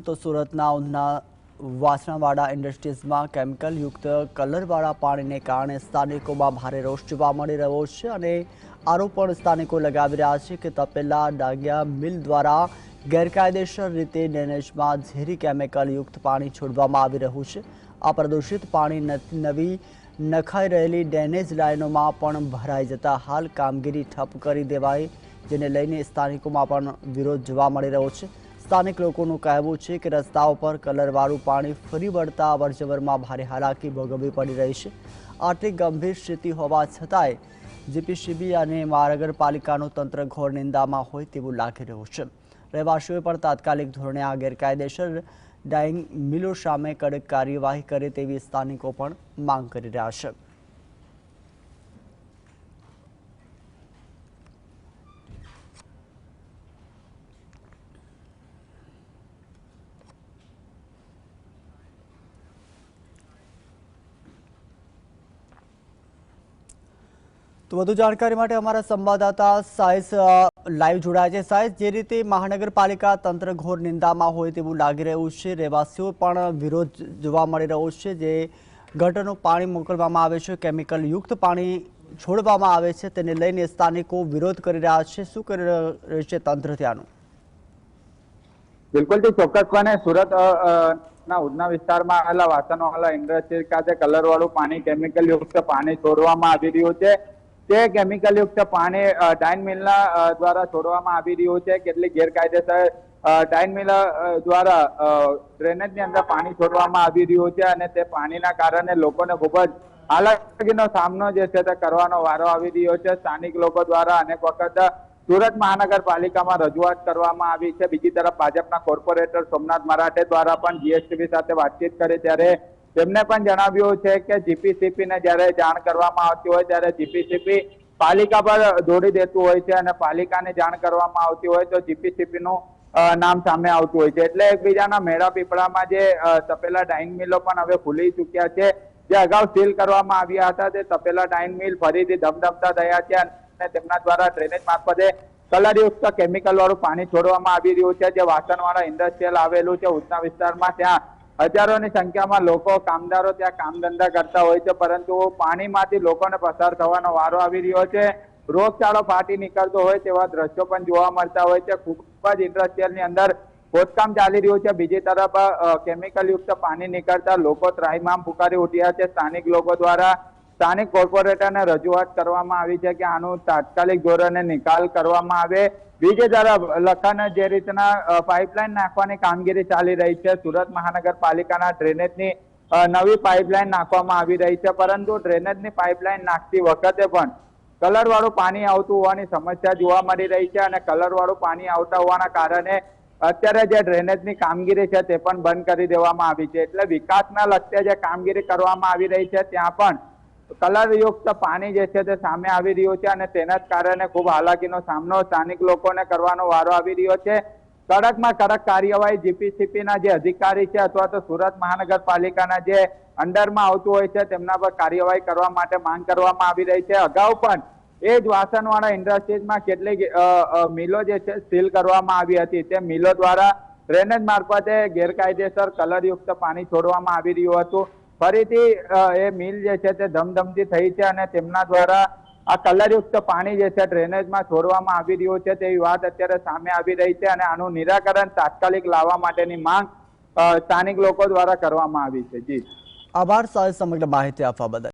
તો સુરતના ઉધના વાસણાવાડા ઇન્ડસ્ટ્રીઝમાં કેમિકલયુક્ત કલરવાળા પાણીને કારણે સ્થાનિકોમાં ભારે રોષ જોવા મળી રહ્યો છે અને આરોપ પણ સ્થાનિકો લગાવી રહ્યા છે કે તપેલા ડાંગિયા મિલ દ્વારા ગેરકાયદેસર રીતે ડ્રેનેજમાં ઝેરી કેમિકલયુક્ત પાણી છોડવામાં આવી રહ્યું છે। આ પ્રદૂષિત પાણી નવી નખાઈ રહેલી ડ્રેનેજ લાઇનોમાં પણ ભરાઈ જતા હાલ કામગીરી ઠપ કરી દેવાઈ, જેને લઈને સ્થાનિકોમાં પણ વિરોધ જોવા મળી રહ્યો છે। સ્થાનિક લોકોનું કહેવું છે કે રસ્તાઓ પર કલરવાળું પાણી ફરી વળતા અવરજવરમાં ભારે હાલાકી ભોગવવી પડી રહી છે। આટલી ગંભીર સ્થિતિ હોવા છતાંય જીપીસીબી અને મહાનગરપાલિકાનું તંત્ર ઘોર નિંદામાં હોય તેવું લાગી રહ્યું છે। રહેવાસીઓએ પણ તાત્કાલિક ધોરણે આ ગેરકાયદેસર ડાઇંગ મિલો સામે કડક કાર્યવાહી કરે તેવી સ્થાનિકો પણ માંગ કરી રહ્યા છે। तो વધુ જાણકારી માટે અમારા સંવાદદાતા સાયસ લાઈવ જોડાયા છે। સાયસ, જે રીતે મહાનગરપાલિકા તંત્ર ઘોર નિંદામાં હોય તેવું લાગી રહ્યું છે, રહેવાસીઓ પણ વિરોધ જોવા મળી રહ્યો છે। જે ગટરનું પાણી મોકલવામાં આવે છે, કેમિકલયુક્ત પાણી છોડવામાં આવે છે, તેને લઈને સ્થાનિકો વિરોધ કરી રહ્યા છે। શું કરી રહ્યું છે તંત્ર ત્યાંનું? બિલકુલ થી ચોક્કસપણે સુરત ના ઉધના વિસ્તારમાં આવેલા વાસણવાળા ઇન્ડસ્ટ્રી ખાતે કલરવાળું પાણી કેમિકલયુક્ત પાણી છોડવામાં આવી રહ્યું છે। તે કેમિકલયુક્ત પાણી ડાઇંગ મિલના દ્વારા છોડવામાં આવી રહ્યું છે। કેટલીક ગેરકાયદેસર ડાઇંગ મિલ દ્વારા ડ્રેનેજની અંદર પાણી છોડવામાં આવી રહ્યું છે અને તે પાણીના કારણે લોકોને ખૂબ જ હાલાકીનો સામનો જે છે તે કરવાનો વારો આવી રહ્યો છે। સ્થાનિક લોકો દ્વારા અનેક વખત સુરત મહાનગરપાલિકામાં રજૂઆત કરવામાં આવી છે। બીજી તરફ ભાજપના કોર્પોરેટર સોમનાથ મરાઠે દ્વારા પણ જીએસટીવી સાથે વાતચીત કરી ત્યારે તેમને પણ જણાવ્યું છે કે જીપીસીપીને જ્યારે જાણ કરવામાં આવતી હોય ત્યારે જીપીસીપી પાલિકા પર દોડી દેતું હોય છે અને પાલિકાને જાણ કરવામાં આવતી હોય તો જીપીસીપીનું નામ સામે આવતું હોય છે। એટલે એકબીજાના મેળા પીપળામાં જે તપેલા ડાઇંગ મિલો પણ હવે ખુલી ચૂક્યા છે। જે અગાઉ સીલ કરવામાં આવ્યા હતા તે તપેલા ડાઇંગ મિલ ફરીથી ધમધમતા થયા છે અને તેમના દ્વારા ડ્રેનેજ મારફતે કલરયુક્ત કેમિકલ વાળું પાણી છોડવામાં આવી રહ્યું છે। જે વાસણવાળા ઇન્ડસ્ટ્રીયલ આવેલું છે ઉધના વિસ્તારમાં, ત્યાં હજારોની સંખ્યામાં લોકો કામદારો ત્યાં કામ ધંધા કરતા હોય છે, પરંતુ પાણીમાંથી લોકોને પસાર થવાનો વારો આવી રહ્યો છે। રોગચાળો ફાટી નીકળતો હોય તેવા દ્રશ્યો પણ જોવા મળતા હોય છે। ખૂબ જ ઇન્ડસ્ટ્રીયલની અંદર ખોદકામ ચાલી રહ્યું છે। બીજી તરફ કેમિકલયુક્ત પાણી નીકળતા લોકો ત્રાહિમામ પુકારી ઉઠ્યા છે। સ્થાનિક લોકો દ્વારા સ્થાનિક કોર્પોરેટરને રજૂઆત કરવામાં આવી છે કે આનું તાત્કાલિક ધોરણે નિકાલ કરવામાં આવે। બીજી તરફ લખન જે રીતના પાઇપલાઇન નાખવાની કામગીરી ચાલી રહી છે, સુરત મહાનગરપાલિકાના ડ્રેનેજની નવી પાઇપલાઇન નાખવામાં આવી રહી છે, પરંતુ ડ્રેનેજની પાઇપલાઇન નાખતી વખતે પણ કલરવાળું પાણી આવતું હોવાની સમસ્યા જોવા મળી રહી છે અને કલરવાળું પાણી આવતા હોવાના કારણે અત્યારે જે ડ્રેનેજની કામગીરી છે તે પણ બંધ કરી દેવામાં આવી છે। એટલે વિકાસના લક્ષ્ય જે કામગીરી કરવામાં આવી રહી છે ત્યાં પણ કલરયુક્ત પાણી જે છે તે સામે આવી રહ્યું છે અને તેના જ કારણે ખૂબ હાલાકીનો સામનો સ્થાનિક લોકોને કરવાનો વારો આવી રહ્યો છે। કડકમાં કડક કાર્યવાહી જીપીસીપીના જે અધિકારી છે અથવા તો સુરત મહાનગરપાલિકાના જે અંડરમાં આવતું હોય છે તેમના પર કાર્યવાહી કરવા માટે માંગ કરવામાં આવી રહી છે। અગાઉ પણ એ જ વાસણવાળા ઇન્ડસ્ટ્રીઝમાં કેટલીક મિલો જે છે સીલ કરવામાં આવી હતી। તે મિલો દ્વારા ડ્રેનેજ મારફતે ગેરકાયદેસર કલરયુક્ત પાણી છોડવામાં આવી રહ્યું હતું। ફરીથી એ મિલ જે છે તે ધમધમતી થઈ છે અને તેમના દ્વારા આ કલરયુક્ત પાણી જે છે ડ્રેનેજમાં છોડવામાં આવી રહ્યું છે તેવી વાત અત્યારે સામે આવી રહી છે અને આનું નિરાકરણ તાત્કાલિક લાવવા માટેની માંગ સ્થાનિક લોકો દ્વારા કરવામાં આવી છે। જી, આભાર સાહેબ સમગ્ર માહિતી આપવા બદલ।